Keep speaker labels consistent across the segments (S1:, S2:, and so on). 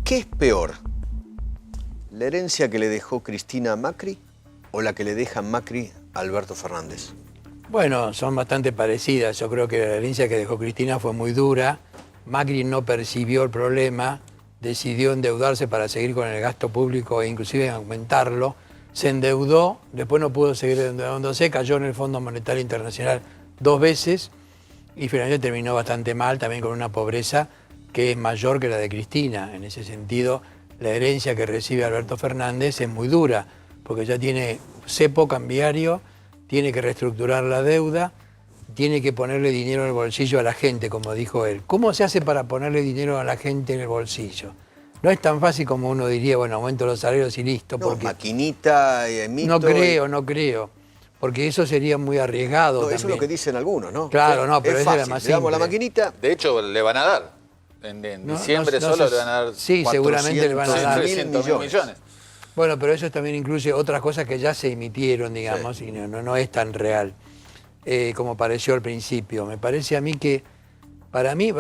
S1: ¿Qué es peor? ¿La herencia que le dejó Cristina a Macri o la que le deja Macri a Alberto Fernández?
S2: Bueno, son bastante parecidas. Yo creo que la herencia que dejó Cristina fue muy dura. Macri no percibió el problema, decidió endeudarse para seguir con el gasto público e inclusive aumentarlo. Se endeudó, después no pudo seguir endeudándose, cayó en el Fondo Monetario Internacional 2 veces y finalmente terminó bastante mal, también con una pobreza que es mayor que la de Cristina. En ese sentido, la herencia que recibe Alberto Fernández es muy dura, porque ya tiene cepo cambiario, tiene que reestructurar la deuda, tiene que ponerle dinero en el bolsillo a la gente, como dijo él. ¿Cómo se hace para ponerle dinero a la gente en el bolsillo? No es tan fácil como uno diría, bueno, aumento los salarios y listo.
S1: No,
S2: porque
S1: maquinita, mito...
S2: No creo, porque eso sería muy arriesgado.
S1: No, eso
S2: también.
S1: es lo que dicen algunos, ¿no?
S2: Claro, no, pero esa es la más
S1: Le damos
S2: simple.
S1: la maquinita.
S3: De hecho, le van a dar. En diciembre solo le van a dar.
S2: Sí, seguramente le van a dar.
S3: 300.000 millones.
S2: Bueno, pero eso también incluye otras cosas que ya se emitieron, digamos, sí. Y no es tan real como pareció al principio. Me parece a mí que, para mí,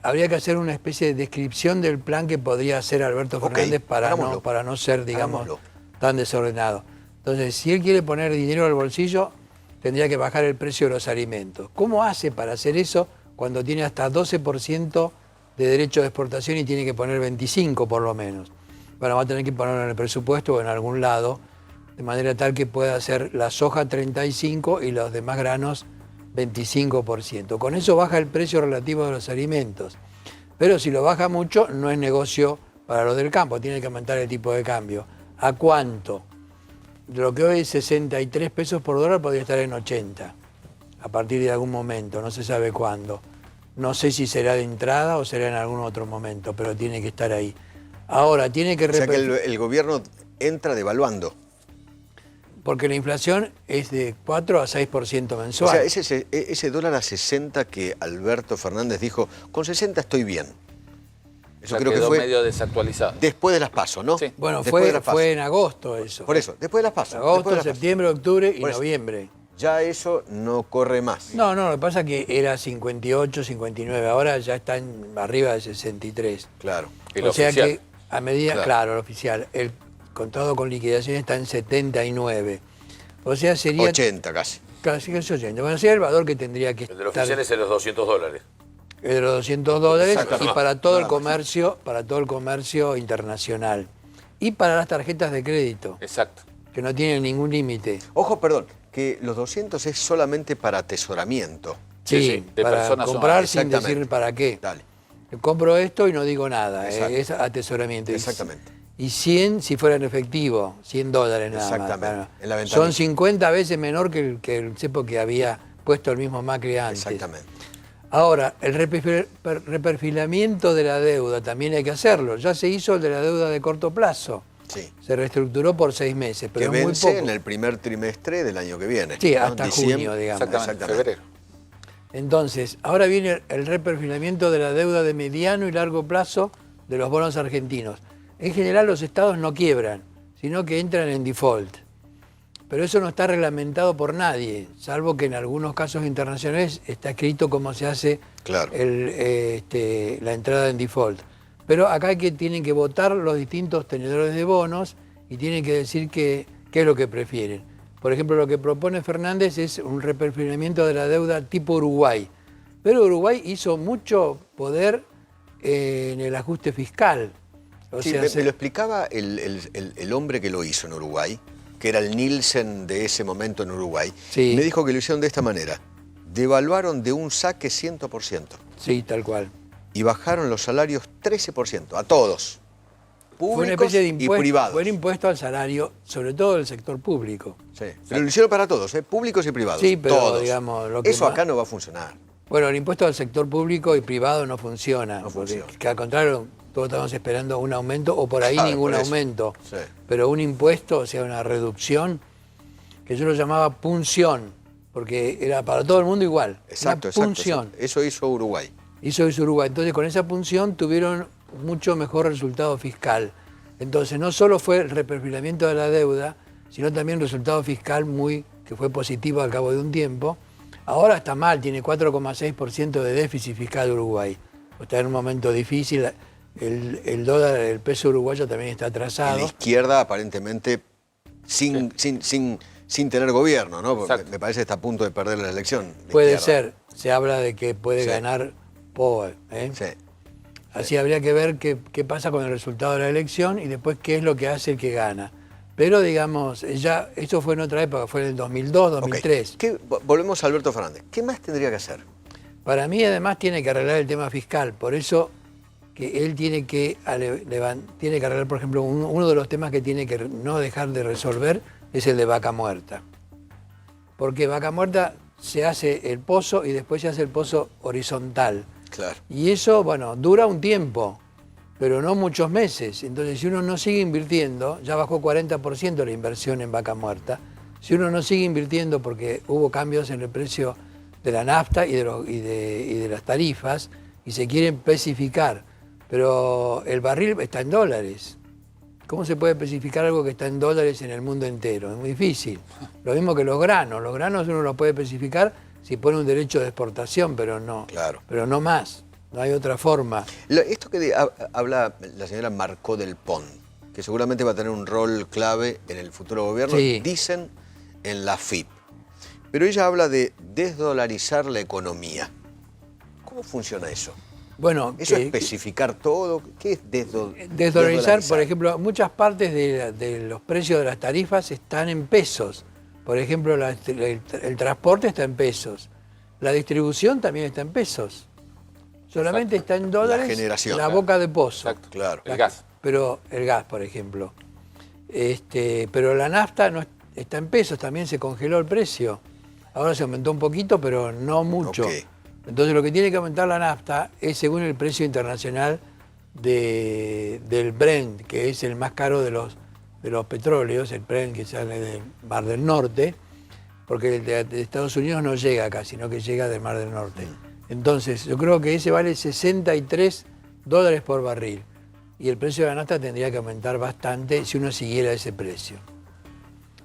S2: habría que hacer una especie de descripción del plan que podría hacer Alberto Fernández para no ser, digamos, tan desordenado. Entonces, si él quiere poner dinero al bolsillo, tendría que bajar el precio de los alimentos. ¿Cómo hace para hacer eso cuando tiene hasta 12% de derecho de exportación y tiene que poner 25 por lo menos? Bueno, va a tener que ponerlo en el presupuesto o en algún lado, de manera tal que pueda hacer la soja 35 y los demás granos 25%. Con eso baja el precio relativo de los alimentos. Pero si lo baja mucho, no es negocio para los del campo, tiene que aumentar el tipo de cambio. ¿A cuánto? Lo que hoy es 63 pesos por dólar podría estar en 80, a partir de algún momento, no se sabe cuándo. No sé si será de entrada o será en algún otro momento, pero tiene que estar ahí. Ahora, tiene que...
S1: O sea que el gobierno entra devaluando.
S2: Porque la inflación es de 4 a 6% mensual.
S1: O sea, ese dólar a 60 que Alberto Fernández dijo, con 60 estoy bien. Eso creo que fue
S3: medio desactualizado.
S1: Después de las PASO, ¿no?
S3: Sí.
S2: Bueno, fue en agosto eso.
S1: Por eso, después de las PASO.
S2: Agosto, septiembre, octubre y noviembre.
S1: Ya eso no corre más.
S2: No, lo que pasa es que era 58, 59, ahora ya está arriba de 63.
S1: Claro.
S2: O sea que a medida, claro, el oficial, el contado con liquidación está en 79. O sea, sería...
S1: 80 casi.
S2: Casi 80. Bueno, sería el valor que tendría que
S3: estar... El del oficial es de los $200.
S2: El de los $200 y para todo el comercio internacional. Y para las tarjetas de crédito.
S3: Exacto.
S2: Que no tienen ningún límite.
S1: Ojo, perdón, que los 200 es solamente para atesoramiento.
S2: Sí,
S3: de
S2: para comprar sin decir para qué.
S1: Dale.
S2: Compro esto y no digo nada, es atesoramiento.
S1: Exactamente.
S2: Y 100 si fuera en efectivo, $100 nada más.
S1: Exactamente. En la
S2: son 50 veces menor que el cepo que había puesto el mismo Macri antes.
S1: Exactamente.
S2: Ahora, el reperfilamiento de la deuda también hay que hacerlo. Ya se hizo el de la deuda de corto plazo.
S1: Sí.
S2: Se reestructuró por 6 meses, pero
S1: que
S2: muy
S1: vence
S2: poco.
S1: en el primer trimestre del año que viene.
S2: Sí,
S1: ¿no?
S2: hasta junio, digamos.
S3: Exactamente, febrero.
S2: Entonces, ahora viene el reperfilamiento de la deuda de mediano y largo plazo de los bonos argentinos. En general los estados no quiebran, sino que entran en default. Pero eso no está reglamentado por nadie, salvo que en algunos casos internacionales está escrito cómo se hace la entrada en default. Pero acá tienen que votar los distintos tenedores de bonos y tienen que decir qué es lo que prefieren. Por ejemplo, lo que propone Fernández es un reperfilamiento de la deuda tipo Uruguay. Pero Uruguay hizo mucho poder en el ajuste fiscal.
S1: Sí, me lo explicaba el hombre que lo hizo en Uruguay, que era el Nielsen de ese momento en Uruguay.
S2: Sí.
S1: Me dijo que lo hicieron de esta manera. Devaluaron de un saque 100%.
S2: Sí, tal cual.
S1: Y bajaron los salarios 13%, a todos. Públicos
S2: fue una especie de impuesto,
S1: y privados.
S2: Fue un impuesto al salario, sobre todo del sector público.
S1: Sí. Pero lo hicieron para todos, públicos y privados.
S2: Sí, pero
S1: todos.
S2: digamos... Lo que
S1: eso acá no va a funcionar.
S2: Bueno, el impuesto al sector público y privado no funciona.
S1: No funciona.
S2: Que al contrario, todos estamos esperando un aumento o por ahí ningún aumento.
S1: Sí.
S2: Pero un impuesto, o sea, una reducción, que yo lo llamaba punción, porque era para todo el mundo igual.
S1: Exacto,
S2: una punción.
S1: Exacto. Eso hizo Uruguay.
S2: Hizo Uruguay. Entonces, con esa punción tuvieron mucho mejor resultado fiscal. Entonces, no solo fue el reperfilamiento de la deuda, sino también resultado fiscal que fue positivo al cabo de un tiempo. Ahora está mal, tiene 4,6% de déficit fiscal Uruguay. Está en un momento difícil. el dólar, el peso uruguayo también está
S1: Y
S2: atrasado.
S1: la izquierda aparentemente sin tener gobierno, ¿no? Porque
S3: Exacto.
S1: me parece que está a punto de perder la elección. la
S2: Puede
S1: izquierda.
S2: ser, se habla de que puede
S1: Sí.
S2: ganar Poe. ¿eh?
S1: Sí.
S2: Así habría que ver qué pasa con el resultado de la elección y después qué es lo que hace el que gana. Pero digamos, ya esto fue en otra época, fue en el 2002, 2003.
S1: Ok. Volvemos a Alberto Fernández. ¿Qué más tendría que hacer?
S2: Para mí además tiene que arreglar el tema fiscal, por eso que él tiene que arreglar, por ejemplo, uno de los temas que tiene que no dejar de resolver es el de Vaca Muerta. Porque Vaca Muerta se hace el pozo y después se hace el pozo horizontal.
S1: Claro.
S2: Y eso, bueno, dura un tiempo, pero no muchos meses. Entonces, si uno no sigue invirtiendo, ya bajó 40% la inversión en Vaca Muerta, si uno no sigue invirtiendo porque hubo cambios en el precio de la nafta y de las tarifas, y se quiere especificar, pero el barril está en dólares. ¿Cómo se puede especificar algo que está en dólares en el mundo entero? Es muy difícil. Lo mismo que los granos. Los granos uno los puede especificar si pone un derecho de exportación, pero no.
S1: Claro.
S2: Pero no más. No hay otra forma.
S1: Esto que habla la señora Marcó del Pont, que seguramente va a tener un rol clave en el futuro gobierno,
S2: Sí.
S1: dicen en la FIP. Pero ella habla de desdolarizar la economía. ¿Cómo funciona eso?
S2: Bueno,
S1: ¿Eso es especificar todo? ¿Qué es
S2: desdolarizar, por ejemplo, muchas partes de los precios de las tarifas están en pesos. Por ejemplo, el transporte está en pesos. La distribución también está en pesos. Solamente
S3: Exacto.
S2: está en dólares
S1: La generación.
S2: la boca de pozo.
S3: Exacto.
S1: Claro.
S3: El gas.
S2: Pero el gas, por ejemplo. Pero la nafta no está en pesos, también se congeló el precio. Ahora se aumentó un poquito, pero no mucho.
S1: Ok.
S2: Entonces lo que tiene que aumentar la nafta es según el precio internacional del Brent, que es el más caro de los petróleos, el Brent que sale del Mar del Norte, porque el de Estados Unidos no llega acá, sino que llega del Mar del Norte. Entonces yo creo que ese vale $63 por barril. Y el precio de la nafta tendría que aumentar bastante si uno siguiera ese precio.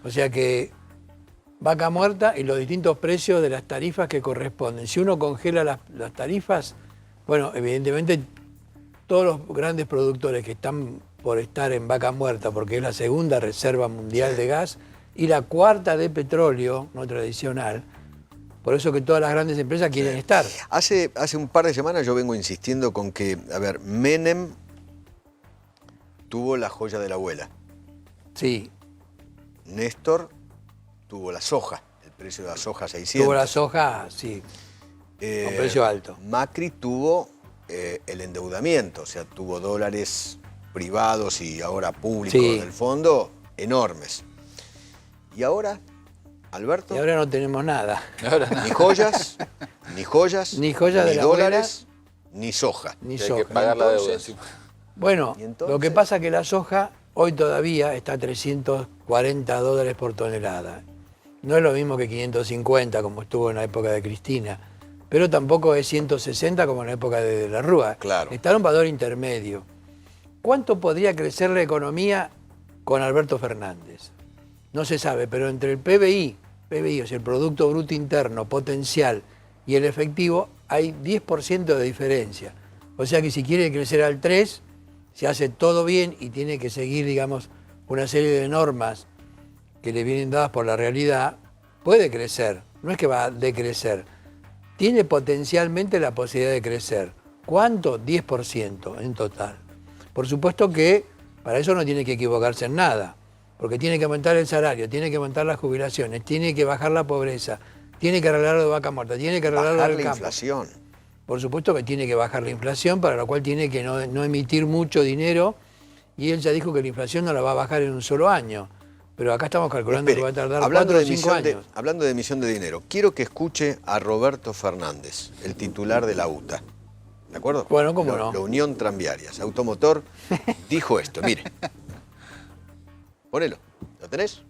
S2: O sea que Vaca Muerta y los distintos precios de las tarifas que corresponden. Si uno congela las tarifas, bueno, evidentemente todos los grandes productores que están por estar en Vaca Muerta, porque es la segunda reserva mundial de gas y la cuarta de petróleo, no tradicional, por eso que todas las grandes empresas quieren estar.
S1: Hace un par de semanas yo vengo insistiendo con que, a ver, Menem tuvo la joya de la abuela.
S2: Sí,
S1: Néstor tuvo la soja, el precio de la soja 600.
S2: tuvo la soja, sí, con precio alto.
S1: Macri tuvo el endeudamiento, o sea, tuvo dólares privados y ahora públicos
S2: Sí.
S1: del fondo enormes. Y ahora, Alberto,
S2: Y ahora no tenemos nada.
S3: Ahora
S1: ni joyas, ni joyas,
S2: Ni joyas de la abuela,
S1: dólares, ni soja.
S2: Ni
S3: hay que
S2: soja.
S3: pagar la deuda
S1: Entonces,
S3: encima.
S2: Bueno,
S1: ¿Y entonces?
S2: lo que pasa es que la soja hoy todavía está a $340 por tonelada. No es lo mismo que 550 como estuvo en la época de Cristina, pero tampoco es 160 como en la época de la Rúa.
S1: Claro.
S2: Está en un valor intermedio. ¿Cuánto podría crecer la economía con Alberto Fernández? No se sabe, pero entre el PBI, o sea, el Producto Bruto Interno potencial y el efectivo, hay 10% de diferencia. O sea que si quiere crecer al 3, se hace todo bien y tiene que seguir, digamos, una serie de normas que le vienen dadas por la realidad, puede crecer. No es que va a decrecer. Tiene potencialmente la posibilidad de crecer. ¿Cuánto? 10% en total. Por supuesto que para eso no tiene que equivocarse en nada, porque tiene que aumentar el salario, tiene que aumentar las jubilaciones, tiene que bajar la pobreza, tiene que arreglar lo de Vaca Muerta, tiene que arreglar lo
S1: bajar
S2: del
S1: la
S2: campo.
S1: inflación.
S2: Por supuesto que tiene que bajar la inflación, para lo cual tiene que no emitir mucho dinero, y él ya dijo que la inflación no la va a bajar en un solo año. Pero acá estamos calculando
S1: Espere,
S2: que va a tardar
S1: hablando
S2: 4 o
S1: de
S2: 5
S1: emisión
S2: años.
S1: hablando de emisión de dinero, quiero que escuche a Roberto Fernández, el titular de la UTA. ¿De acuerdo?
S2: Bueno, cómo no.
S1: La Unión Tranviarias, Automotor, dijo esto, mire. Ponelo, ¿lo tenés?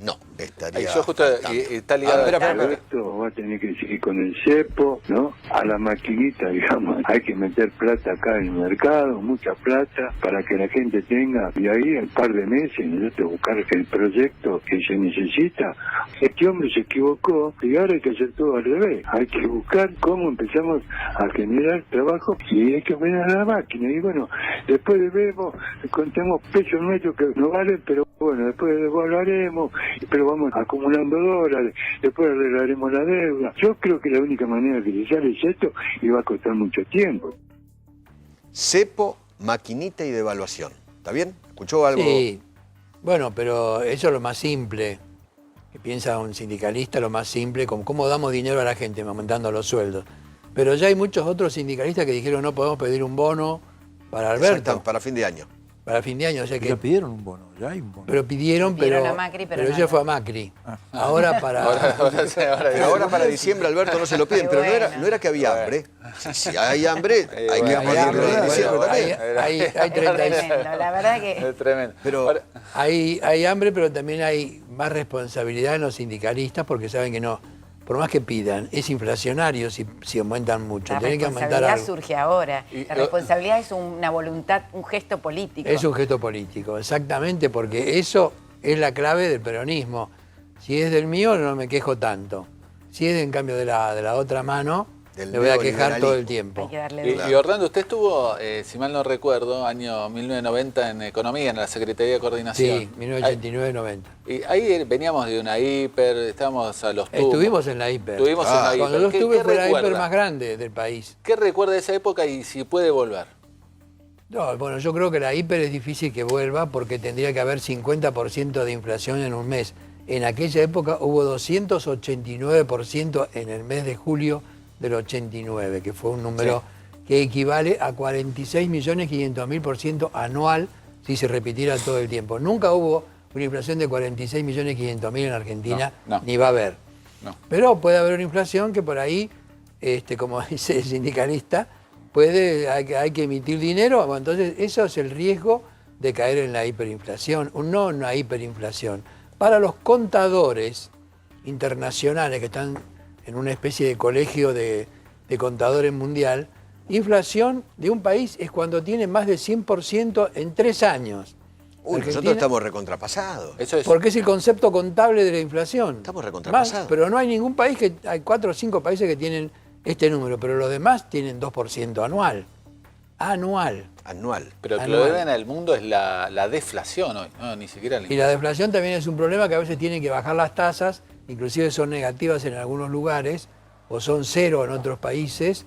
S1: no estaría.
S3: Y yo justo, y está ligado.
S4: Esto va a tener que seguir con el cepo, ¿no? A la maquinita, digamos, hay que meter plata acá en el mercado, mucha plata, para que la gente tenga, y ahí en un par de meses, nosotros buscar el proyecto que se necesita. Este hombre se equivocó y ahora hay que hacer todo al revés. Hay que buscar cómo empezamos a generar trabajo y hay que poner a la máquina. Y bueno, después vemos, contemos pesos nuestros que no valen, pero bueno, después hablaremos, pero vamos acumulando dólares, después arreglaremos la deuda. Yo creo que la única manera que se sale es esto y va a costar mucho tiempo.
S1: Cepo, maquinita y devaluación. ¿Está bien? ¿Escuchó algo?
S2: Sí, bueno, pero eso es lo más simple. Que piensa un sindicalista, lo más simple, como cómo damos dinero a la gente, aumentando los sueldos. Pero ya hay muchos otros sindicalistas que dijeron no podemos pedir un bono para Alberto.
S1: Exacto, para fin de año.
S2: Para fin de año, o sea que...
S5: Ya pidieron un bono, ya hay un bono.
S2: Pero pidieron,
S6: a Macri, pero no,
S2: ella fue a Macri. Ahora para...
S1: Pero ahora para diciembre, Alberto, no se lo piden. Pero no era que había hambre. Si hay hambre, hay que pedirlo en diciembre también.
S2: Hay 36.
S6: La verdad que...
S3: Es tremendo.
S1: Pero
S2: Hay hambre, pero también hay más responsabilidad en los sindicalistas porque saben que no, por más que pidan, es inflacionario si aumentan mucho.
S6: La
S2: Tienen que aumentar
S6: responsabilidad
S2: algo.
S6: surge ahora. La responsabilidad es una voluntad, un gesto político.
S2: Es un gesto político, exactamente, porque eso es la clave del peronismo. Si es del mío, no me quejo tanto. Si es, en cambio, de la otra mano,
S1: Del
S2: me voy a quejar
S1: neoliberalismo.
S2: todo el tiempo.
S6: Hay que darle
S3: Y Orlando, usted estuvo, si mal no recuerdo, año 1990 en Economía, en la Secretaría de Coordinación.
S2: Sí, 1989-90.
S3: Y ahí veníamos de una hiper, estábamos a los tubos.
S2: Estuvimos en la hiper.
S3: Estuvimos en la hiper.
S2: Cuando yo estuve fue la hiper
S3: recuerda?
S2: más grande del país.
S3: ¿Qué recuerda de esa época y si puede volver?
S2: No, bueno, yo creo que la hiper es difícil que vuelva porque tendría que haber 50% de inflación en un mes. En aquella época hubo 289% en el mes de julio del 89, que fue un número que equivale a 46.500.000% anual si se repitiera todo el tiempo. Nunca hubo una inflación de 46.500.000 en Argentina,
S3: No.
S2: ni va a haber.
S3: No.
S2: Pero puede haber una inflación que por ahí, como dice el sindicalista, hay que emitir dinero. Bueno, entonces eso es el riesgo de caer en la hiperinflación, no en una hiperinflación. Para los contadores internacionales que están en una especie de colegio de contadores mundial, inflación de un país es cuando tiene más de 100% en 3 años.
S1: Uy, nosotros estamos recontrapasados.
S3: Eso es.
S2: Porque es el concepto contable de la inflación.
S1: Estamos recontrapasados.
S2: Pero no hay ningún país hay 4 o 5 países que tienen este número, pero los demás tienen 2% anual. Anual.
S3: Pero que lo deben al mundo es la deflación hoy, no, ni siquiera la
S2: Y la deflación también es un problema que a veces tienen que bajar las tasas, inclusive son negativas en algunos lugares, o son cero en otros países,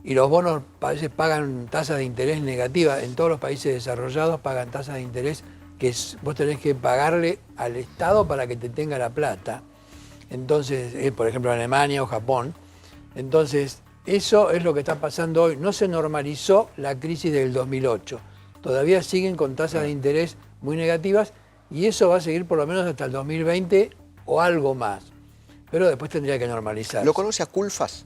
S2: y los bonos a veces pagan tasas de interés negativas. En todos los países desarrollados pagan tasas de interés que vos tenés que pagarle al Estado para que te tenga la plata. Entonces, por ejemplo, Alemania o Japón. Entonces, eso es lo que está pasando hoy. No se normalizó la crisis del 2008. Todavía siguen con tasas de interés muy negativas y eso va a seguir por lo menos hasta el 2020 o algo más. Pero después tendría que normalizarse.
S1: ¿Lo conoce a Culfas?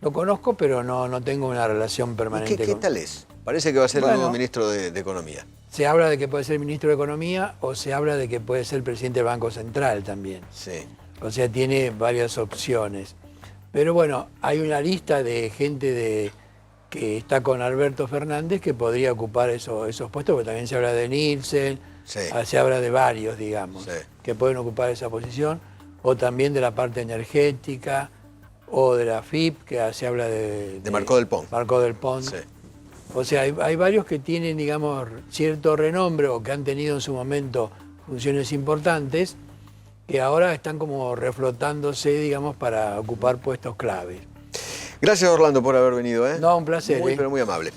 S2: Lo conozco, pero no tengo una relación permanente.
S1: ¿Qué tal es? Parece que va a ser el nuevo ministro de Economía.
S2: Se habla de que puede ser ministro de Economía o se habla de que puede ser presidente del Banco Central también.
S1: Sí.
S2: O sea, tiene varias opciones. Pero bueno, hay una lista de gente que está con Alberto Fernández que podría ocupar esos puestos, porque también se habla de Nielsen, se habla de varios, digamos, que pueden ocupar esa posición, o también de la parte energética, o de la FIP, que se habla de
S1: Marcó del Pont.
S2: Marcó del Pont.
S1: Sí.
S2: O sea, hay varios que tienen, digamos, cierto renombre o que han tenido en su momento funciones importantes, que ahora están como reflotándose, digamos, para ocupar puestos claves.
S1: Gracias, Orlando, por haber venido.
S2: No, un placer.
S1: Muy, pero muy amable.